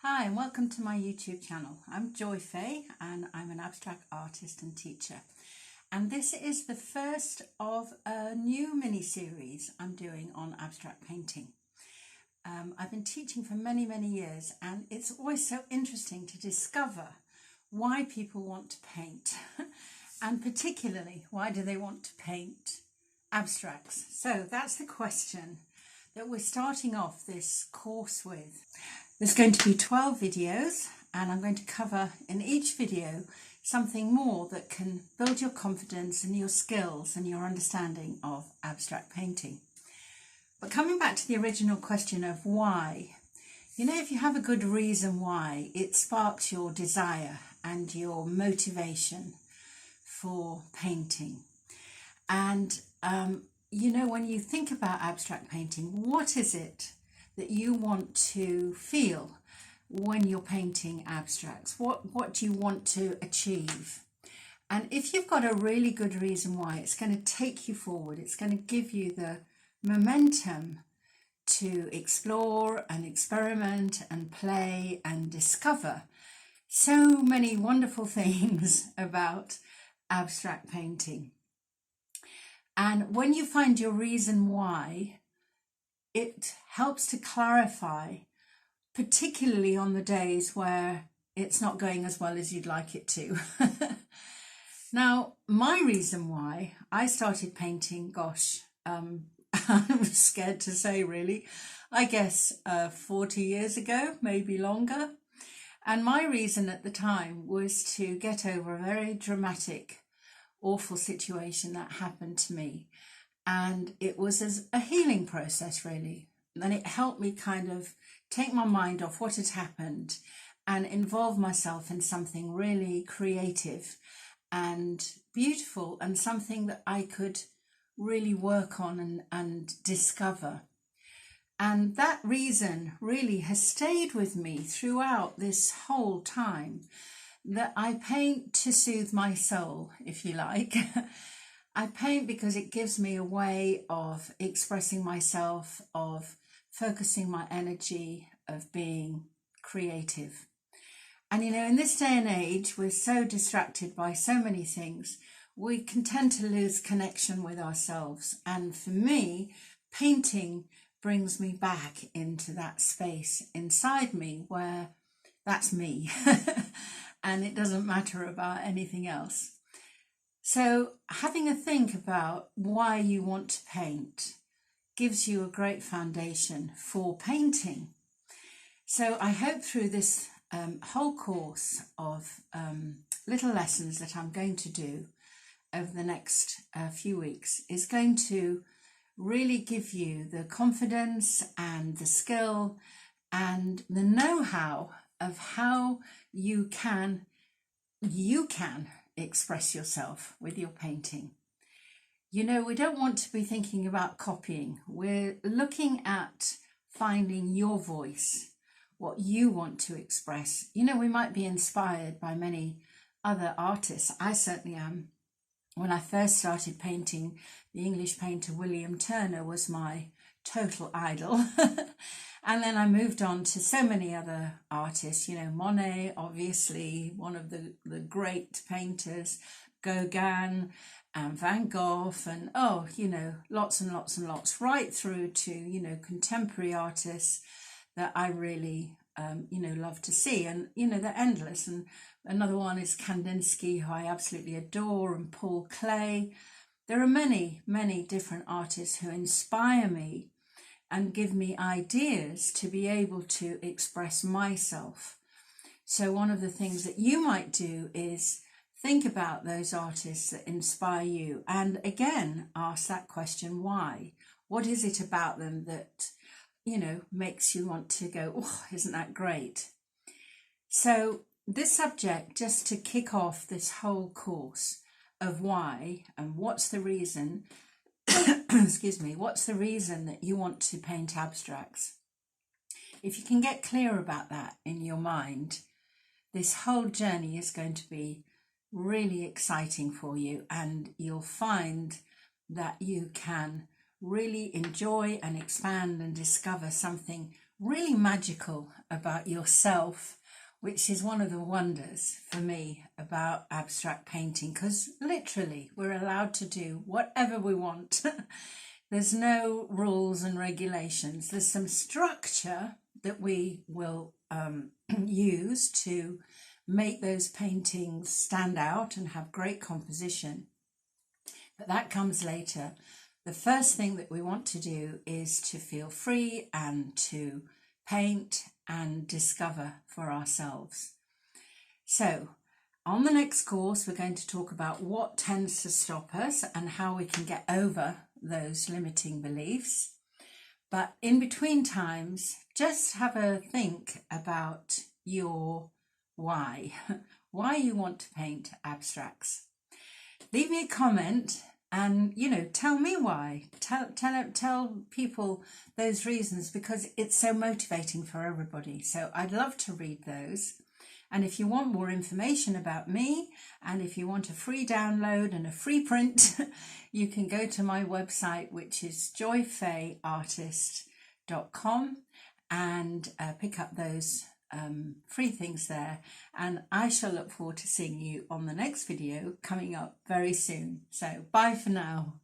Hi and welcome to my YouTube channel. I'm Joy Fahey and I'm an abstract artist and teacher. And this is the first of a new mini-series I'm doing on abstract painting. I've been teaching for many years, and it's always so interesting to discover why people want to paint and particularly why do they want to paint abstracts. So that's the question that we're starting off this course with. There's going to be 12 videos, and I'm going to cover in each video something more that can build your confidence and your skills and your understanding of abstract painting. But coming back to the original question of why, if you have a good reason why, it sparks your desire and your motivation for painting. And when you think about abstract painting, what is it that you want to feel when you're painting abstracts? What do you want to achieve? And if you've got a really good reason why, it's going to take you forward. It's going to give you the momentum to explore and experiment and play and discover so many wonderful things about abstract painting. And when you find your reason why, it helps to clarify, particularly on the days where it's not going as well as you'd like it to. Now, my reason why I started painting, I'm scared to say really, I guess 40 years ago, maybe longer. And my reason at the time was to get over a very dramatic, awful situation that happened to me. And it was as a healing process, really. And it helped me kind of take my mind off what had happened and involve myself in something really creative and beautiful and something that I could really work on and discover. And that reason really has stayed with me throughout this whole time, that I paint to soothe my soul, if you like. I paint because it gives me a way of expressing myself, of focusing my energy, of being creative. And in this day and age, we're so distracted by so many things, we can tend to lose connection with ourselves. And for me, painting brings me back into that space inside me where that's me and it doesn't matter about anything else. So having a think about why you want to paint gives you a great foundation for painting. So I hope through this whole course of little lessons that I'm going to do over the next few weeks is going to really give you the confidence and the skill and the know-how of how you can express yourself with your painting. We don't want to be thinking about copying. We're looking at finding your voice, what you want to express. We might be inspired by many other artists. I certainly am. When I first started painting, the English painter William Turner was my total idol. And then I moved on to so many other artists, Monet, obviously, one of the great painters, Gauguin and Van Gogh, and lots and lots, right through to, contemporary artists that I really, love to see. And, they're endless. And another one is Kandinsky, who I absolutely adore, and Paul Klee. There are many different artists who inspire me and give me ideas to be able to express myself. So one of the things that you might do is think about those artists that inspire you, and again ask that question, why? What is it about them that makes you want to go, oh, isn't that great? So this subject, just to kick off this whole course of why and what's the reason what's the reason that you want to paint abstracts? If you can get clear about that in your mind, this whole journey is going to be really exciting for you, and you'll find that you can really enjoy and expand and discover something really magical about yourself, which is one of the wonders for me about abstract painting, because literally we're allowed to do whatever we want. There's no rules and regulations. There's some structure that we will use to make those paintings stand out and have great composition, but that comes later. The first thing that we want to do is to feel free and to paint and discover for ourselves. So on the next course, we're going to talk about what tends to stop us and how we can get over those limiting beliefs. But in between times, just have a think about your why, why you want to paint abstracts. Leave me a comment and, tell me why. Tell people those reasons, because it's so motivating for everybody. So I'd love to read those. And if you want more information about me, and if you want a free download and a free print, you can go to my website, which is joyfaheyartist.com, and pick up those free things there. And I shall look forward to seeing you on the next video coming up very soon. So bye for now.